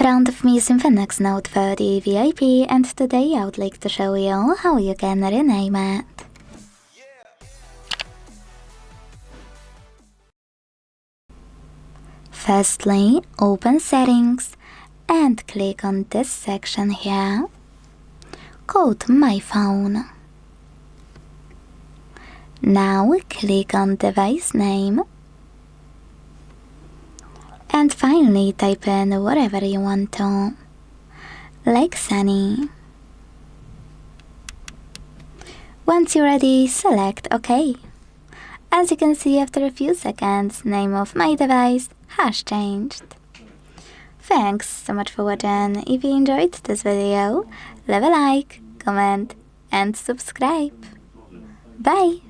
round of me is INFINIX Note 30 VIP, and today I would like to show you how you can rename it. Firstly, open Settings and click on this section here, called My Phone. Now click on Device Name and finally type in whatever you want to, like Sunny. Once you're ready, select OK. As you can see, after a few seconds, name of my device has changed. Thanks so much for watching. If you enjoyed this video, leave a like, comment and subscribe. Bye!